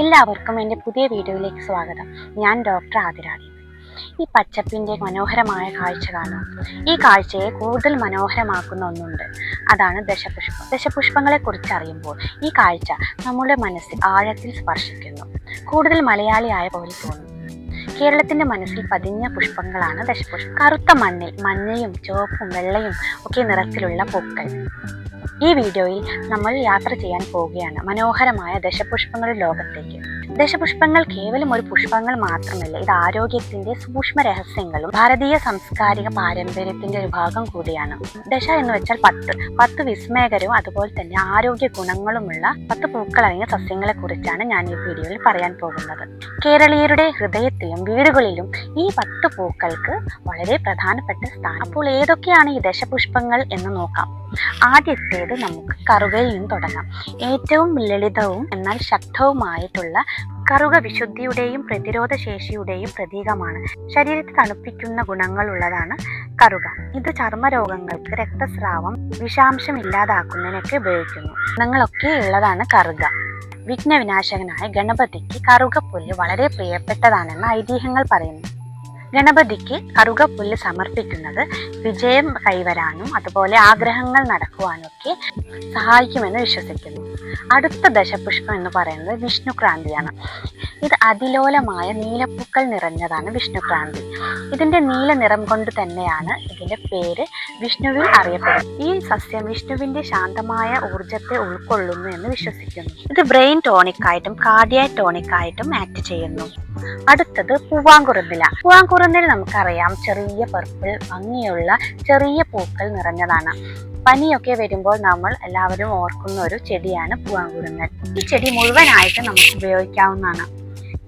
എല്ലാവർക്കും എൻ്റെ പുതിയ വീഡിയോയിലേക്ക് സ്വാഗതം. ഞാൻ ഡോക്ടർ ആതിരാടി. ഈ പച്ചപ്പിൻ്റെ മനോഹരമായ കാഴ്ച കാണാം. ഈ കാഴ്ചയെ കൂടുതൽ മനോഹരമാക്കുന്ന ഒന്നുണ്ട്, അതാണ് ദശപുഷ്പം. ദശപുഷ്പങ്ങളെ കുറിച്ച് അറിയുമ്പോൾ ഈ കാഴ്ച നമ്മുടെ മനസ്സിൽ ആഴത്തിൽ സ്പർശിക്കുന്നു. കൂടുതൽ മലയാളിയായ പോലെ തോന്നും. കേരളത്തിന്റെ മനസ്സിൽ പതിഞ്ഞ പുഷ്പങ്ങളാണ് ദശപുഷ്പം. കറുത്ത മണ്ണിൽ മഞ്ഞയും ചുവപ്പും വെള്ളയും ഒക്കെ നിറത്തിലുള്ള പൂക്കൾ. ഈ വീഡിയോയിൽ നമ്മൾ യാത്ര ചെയ്യാൻ പോവുകയാണ് മനോഹരമായ ദശപുഷ്പങ്ങളുടെ ലോകത്തേക്ക്. ദശപുഷ്പങ്ങൾ കേവലം ഒരു പുഷ്പങ്ങൾ മാത്രമല്ല, ഇത് ആരോഗ്യത്തിന്റെ സൂക്ഷ്മ രഹസ്യങ്ങളും ഭാരതീയ സാംസ്കാരിക പാരമ്പര്യത്തിന്റെ ഒരു ഭാഗം കൂടിയാണ്. ദശ എന്ന് വെച്ചാൽ 10 വിസ്മയകരവും അതുപോലെ തന്നെ ആരോഗ്യ ഗുണങ്ങളുമുള്ള 10 പൂക്കളടങ്ങിയ സസ്യങ്ങളെ കുറിച്ചാണ് ഞാൻ ഈ വീഡിയോയിൽ പറയാൻ പോകുന്നത്. കേരളീയരുടെ ഹൃദയത്തിലും വീടുകളിലും ഈ 10 പൂക്കൾക്ക് വളരെ പ്രധാനപ്പെട്ട സ്ഥാനം. അപ്പോൾ ഏതൊക്കെയാണ് ഈ ദശപുഷ്പങ്ങൾ എന്ന് നോക്കാം. ആദ്യത്തേത് നമുക്ക് കറുകയിൽ നിന്ന് തുടങ്ങാം. ഏറ്റവും ലളിതവും എന്നാൽ ശക്തവുമായിട്ടുള്ള കറുക വിശുദ്ധിയുടെയും പ്രതിരോധ ശേഷിയുടെയും പ്രതീകമാണ്. ശരീരത്തെ തണുപ്പിക്കുന്ന ഗുണങ്ങളുള്ളതാണ് കറുക. ഇത് ചർമ്മരോഗങ്ങൾക്ക്, രക്തസ്രാവം, വിഷാംശം ഇല്ലാതാക്കുന്നതിനൊക്കെ ഉപയോഗിക്കുന്നു. ഗുണങ്ങളൊക്കെ ഉള്ളതാണ് കറുക. വിഘ്നവിനാശകനായ ഗണപതിക്ക് കറുകപ്പുല്ല് വളരെ പ്രിയപ്പെട്ടതാണെന്ന് ഐതിഹ്യങ്ങൾ പറയുന്നു. ഗണപതിക്ക് കറുകപ്പുല്ല് സമർപ്പിക്കുന്നത് വിജയം കൈവരാനും അതുപോലെ ആഗ്രഹങ്ങൾ നടക്കുവാനൊക്കെ സഹായിക്കുമെന്ന് വിശ്വസിക്കുന്നു. അടുത്ത ദശപുഷ്പം എന്ന് പറയുന്നത് വിഷ്ണുക്രാന്തിയാണ്. ഇത് അതിലോലമായ നീലപ്പൂക്കൾ നിറഞ്ഞതാണ് വിഷ്ണുക്രാന്തി. ഇതിന്റെ നീല നിറം കൊണ്ട് തന്നെയാണ് ഇതിന്റെ പേര് വിഷ്ണുവിൽ അറിയപ്പെടുന്നത്. ഈ സസ്യം വിഷ്ണുവിന്റെ ശാന്തമായ ഊർജത്തെ ഉൾക്കൊള്ളുന്നു എന്ന് വിശ്വസിക്കുന്നു. ഇത് ബ്രെയിൻ ടോണിക്കായിട്ടും കാർഡിയാക് ടോണിക്കായിട്ടും ആക്ട് ചെയ്യുന്നു. അടുത്തത് പൂവാങ്കുറുന്നില. പൂവാങ്കുറുന്നില നമുക്കറിയാം, ചെറിയ പർപ്പിൾ ഭംഗിയുള്ള ചെറിയ പൂക്കൾ നിറഞ്ഞതാണ്. പനിയൊക്കെ വരുമ്പോൾ നമ്മൾ എല്ലാവരും ഓർക്കുന്ന ഒരു ചെടിയാണ് പൂവാങ്കുറുന്നൽ. ഈ ചെടി മുഴുവനായിട്ട് നമുക്ക് ഉപയോഗിക്കാവുന്നതാണ്.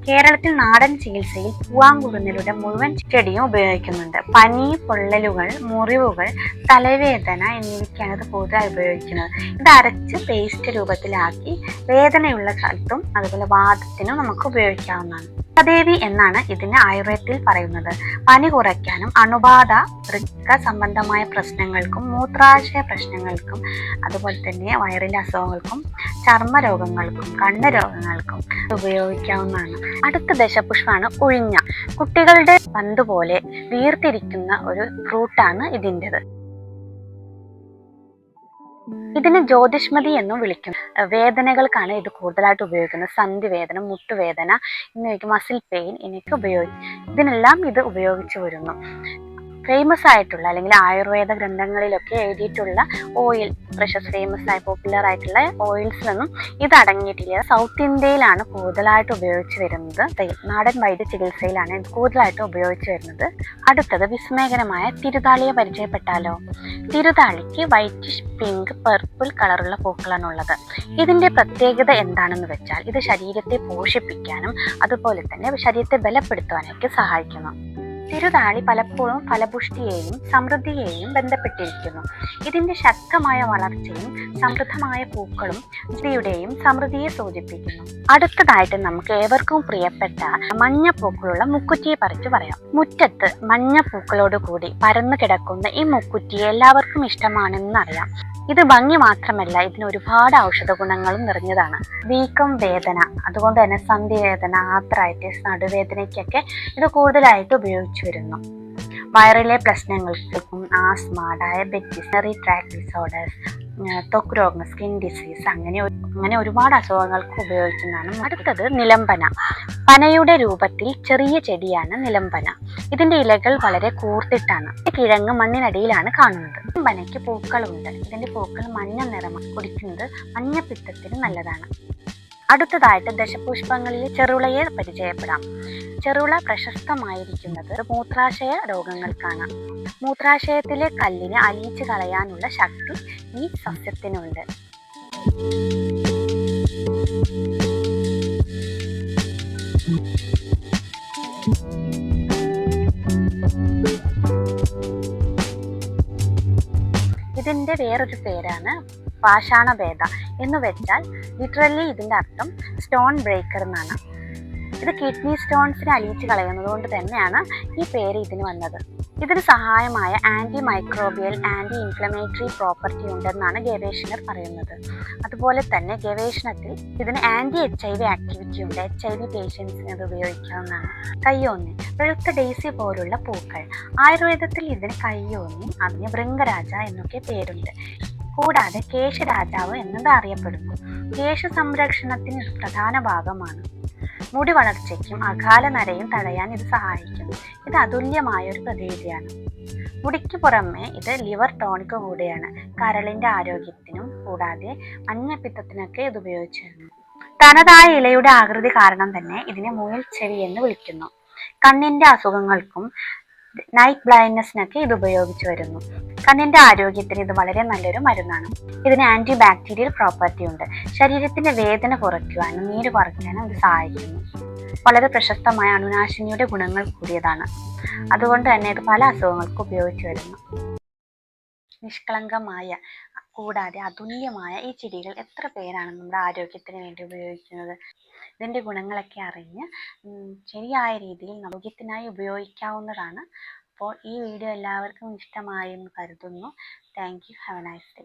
കേരളത്തിൽ നാടൻ ചികിത്സയിൽ പൂവാങ്കുറുന്നലുടെ മുഴുവൻ ചെടിയും ഉപയോഗിക്കുന്നുണ്ട്. പനി, പൊള്ളലുകൾ, മുറിവുകൾ, തലവേദന എന്നിവയ്ക്കാണ് ഇത് കൂടുതലായി ഉപയോഗിക്കുന്നത്. ഇത് അരച്ച് പേസ്റ്റ് രൂപത്തിലാക്കി വേദനയുള്ള സ്ഥലത്തും അതുപോലെ വാതത്തിനും നമുക്ക് ഉപയോഗിക്കാവുന്നതാണ്. ദേവി എന്നാണ് ഇതിന് ആയുർവേദത്തിൽ പറയുന്നത്. പനി കുറയ്ക്കാനും അണുബാധ, വൃക്ക സംബന്ധമായ പ്രശ്നങ്ങൾക്കും മൂത്രാശയ പ്രശ്നങ്ങൾക്കും അതുപോലെ തന്നെ വയറിന്റെ അസുഖങ്ങൾക്കും ചർമ്മരോഗങ്ങൾക്കും കണ്ണ് രോഗങ്ങൾക്കും ഉപയോഗിക്കാവുന്നതാണ്. അടുത്ത ദശപുഷ്പമാണ് ഉഴിഞ്ഞ. കുട്ടികളുടെ പന്ത് പോലെ വീർത്തിരിക്കുന്ന ഒരു ഫ്രൂട്ടാണ് ഇതിൻ്റെത്. ഇതിന് ജ്യോതിഷ്മതി എന്നും വിളിക്കുന്നു. വേദനകൾക്കാണ് ഇത് കൂടുതലായിട്ട് ഉപയോഗിക്കുന്നത്. സന്ധിവേദന, മുട്ടുവേദന എന്നിവയ്ക്ക്, മസിൽ പെയിൻ എന്നിവയ്ക്ക് ഇതിനെല്ലാം ഇത് ഉപയോഗിച്ചു വരുന്നു. ഫേമസ് ആയിട്ടുള്ള അല്ലെങ്കിൽ ആയുർവേദ ഗ്രന്ഥങ്ങളിലൊക്കെ എഴുതിയിട്ടുള്ള ഓയിൽ, ഫേമസ് ആയി പോപ്പുലർ ആയിട്ടുള്ള ഓയിൽസിലൊന്നും ഇത് അടങ്ങിയിട്ടില്ല. സൗത്ത് ഇന്ത്യയിലാണ് കൂടുതലായിട്ട് ഉപയോഗിച്ച് വരുന്നത്. നാടൻ വൈദ്യ ചികിത്സയിലാണ് ഇത് കൂടുതലായിട്ട് ഉപയോഗിച്ച് വരുന്നത്. അടുത്തത് വിസ്മയകരമായ തിരുതാളിയെ പരിചയപ്പെട്ടാലോ. തിരുതാളിക്ക് വൈറ്റിഷ്, പിങ്ക്, പർപ്പിൾ കളറുള്ള പൂക്കളാണുള്ളത്. ഇതിന്റെ പ്രത്യേകത എന്താണെന്ന് വെച്ചാൽ ഇത് ശരീരത്തെ പോഷിപ്പിക്കാനും അതുപോലെ തന്നെ ശരീരത്തെ ബലപ്പെടുത്തുവാനൊക്കെ സഹായിക്കുന്നു. തിരുതാളി പലപ്പോഴും ഫലപുഷ്ടിയെയും സമൃദ്ധിയെയും ബന്ധപ്പെട്ടിരിക്കുന്നു. ഇതിന്റെ ശക്തമായ വളർച്ചയും സമൃദ്ധമായ പൂക്കളും സ്ത്രീയുടെയും സമൃദ്ധിയെ സൂചിപ്പിക്കുന്നു. അടുത്തതായിട്ട് നമുക്ക് ഏവർക്കും പ്രിയപ്പെട്ട മഞ്ഞപ്പൂക്കളുള്ള മുക്കുറ്റിയെ പറിച്ചു പറയാം. മുറ്റത്ത് മഞ്ഞപ്പൂക്കളോട് കൂടി പരന്നു കിടക്കുന്ന ഈ മുക്കുറ്റിയെ എല്ലാവർക്കും ഇഷ്ടമാണെന്നറിയാം. ഇത് ഭംഗി മാത്രമല്ല, ഇതിന് ഒരുപാട് ഔഷധ ഗുണങ്ങളും നിറഞ്ഞതാണ്. വീക്കം, വേദന, അതുകൊണ്ട് തന്നെ സന്ധിവേദന, ആർത്രൈറ്റിസ്, നടുവേദനയ്ക്കൊക്കെ ഇത് കൂടുതലായിട്ട് ഉപയോഗിച്ചു വരുന്നു. വയറിലെ പ്രശ്നങ്ങൾക്കും asthma, diabetes, urinary tract disorders, ത്വക്ക് രോഗം, സ്കിൻ ഡിസീസ് അങ്ങനെ ഒരുപാട് അസുഖങ്ങൾക്ക് ഉപയോഗിക്കുന്നതാണ്. അടുത്തത് നിലംപന. പനയുടെ രൂപത്തിൽ ചെറിയ ചെടിയാണ് നിലംപന. ഇതിന്റെ ഇലകൾ വളരെ കൂർത്തിട്ടാണ്. കിഴങ്ങ് മണ്ണിനടിയിലാണ് കാണുന്നത്. നിലംപനയ്ക്ക് പൂക്കളുണ്ട്. ഇതിന്റെ പൂക്കൾ മഞ്ഞ നിറമാണ്. കുടിക്കുന്നത് മഞ്ഞപ്പിത്തത്തിന് നല്ലതാണ്. അടുത്തതായിട്ട് ദശപുഷ്പങ്ങളിൽ ചെറുളയെ പരിചയപ്പെടാം. ചെറുള പ്രശസ്തമായിരിക്കുന്നത് മൂത്രാശയ രോഗങ്ങൾക്കാണ്. മൂത്രാശയത്തിലെ കല്ലിനെ അലിയിച്ചു കളയാനുള്ള ശക്തി ഈ സസ്യത്തിനുണ്ട്. ഇതിന്റെ വേറൊരു പേരാണ് പാഷാണഭേദ എന്ന് വെച്ചാൽ ലിറ്ററലി ഇതിന്റെ അർത്ഥം സ്റ്റോൺ ബ്രേക്കർ എന്നാണ്. ഇത് കിഡ്നി സ്റ്റോൺസിനെ അലിയിച്ച് കളയുന്നത് കൊണ്ട് തന്നെയാണ് ഈ പേര് ഇതിന് വന്നത്. ഇതിന് സഹായമായ anti microbial, anti inflammatory property ഉണ്ടെന്നാണ് ഗവേഷകർ പറയുന്നത്. അതുപോലെ തന്നെ ഗവേഷണത്തിൽ ഇതിന് ആൻറ്റി HIV ആക്ടിവിറ്റി ഉണ്ട്. HIV പേഷ്യൻസിന് ഇത് ഉപയോഗിക്കാവുന്നതാണ്. കയ്യോന്നി, വെളുത്ത ഡെയ്സി പോലുള്ള പൂക്കൾ. ആയുർവേദത്തിൽ ഇതിന് കയ്യോന്നി, അതിന് ഭൃംഗരാജ എന്നൊക്കെ പേരുണ്ട്. കൂടാതെ കേശരാജാവ് എന്നത് അറിയപ്പെടുന്നു. കേശ സംരക്ഷണത്തിന് ഇത് പ്രധാന ഭാഗമാണ്. മുടി വളർച്ചയ്ക്കും അകാല നരയും തടയാൻ ഇത് സഹായിക്കുന്നു. ഇത് അതുല്യമായ ഒരു പ്രതിവിധിയാണ്. മുടിക്ക് പുറമെ ഇത് ലിവർ ടോണിക് കൂടിയാണ്. കരളിന്റെ ആരോഗ്യത്തിനും കൂടാതെ മഞ്ഞപ്പിത്തത്തിനൊക്കെ ഇത് ഉപയോഗിച്ചു വരുന്നു. തനതായ ഇലയുടെ ആകൃതി കാരണം തന്നെ ഇതിനെ മുയൽ ചെവി എന്ന് വിളിക്കുന്നു. കണ്ണിന്റെ അസുഖങ്ങൾക്കും നൈറ്റ് ബ്ലൈൻഡ്നെസ്സിനൊക്കെ ഇത് ഉപയോഗിച്ചു വരുന്നു. കണ്ണിന്റെ ആരോഗ്യത്തിന് ഇത് വളരെ നല്ലൊരു മരുന്നാണ്. ഇതിന് ആന്റി ബാക്ടീരിയൽ പ്രോപ്പർട്ടി ഉണ്ട്. ശരീരത്തിന്റെ വേദന കുറയ്ക്കുവാനും നീര് കുറയ്ക്കാനും ഇത് സഹായിക്കുന്നു. വളരെ പ്രശസ്തമായ അണുനാശിനിയുടെ ഗുണങ്ങൾ കൂടിയതാണ്. അതുകൊണ്ട് തന്നെ ഇത് പല അസുഖങ്ങൾക്കും ഉപയോഗിച്ചു വരുന്നു. നിഷ്കളങ്കമായ കൂടാതെ അതുല്യമായ ഈ ചെടികൾ എത്ര പേരാണ് നമ്മുടെ ആരോഗ്യത്തിന് വേണ്ടി ഉപയോഗിക്കുന്നത്? ഇതിൻ്റെ ഗുണങ്ങളൊക്കെ അറിഞ്ഞ് ശരിയായ രീതിയിൽ ആരോഗ്യത്തിനായി ഉപയോഗിക്കാവുന്നതാണ്. അപ്പോൾ ഈ വീഡിയോ എല്ലാവർക്കും ഇഷ്ടമായി എന്ന് കരുതുന്നു. Thank you. Have A nice day.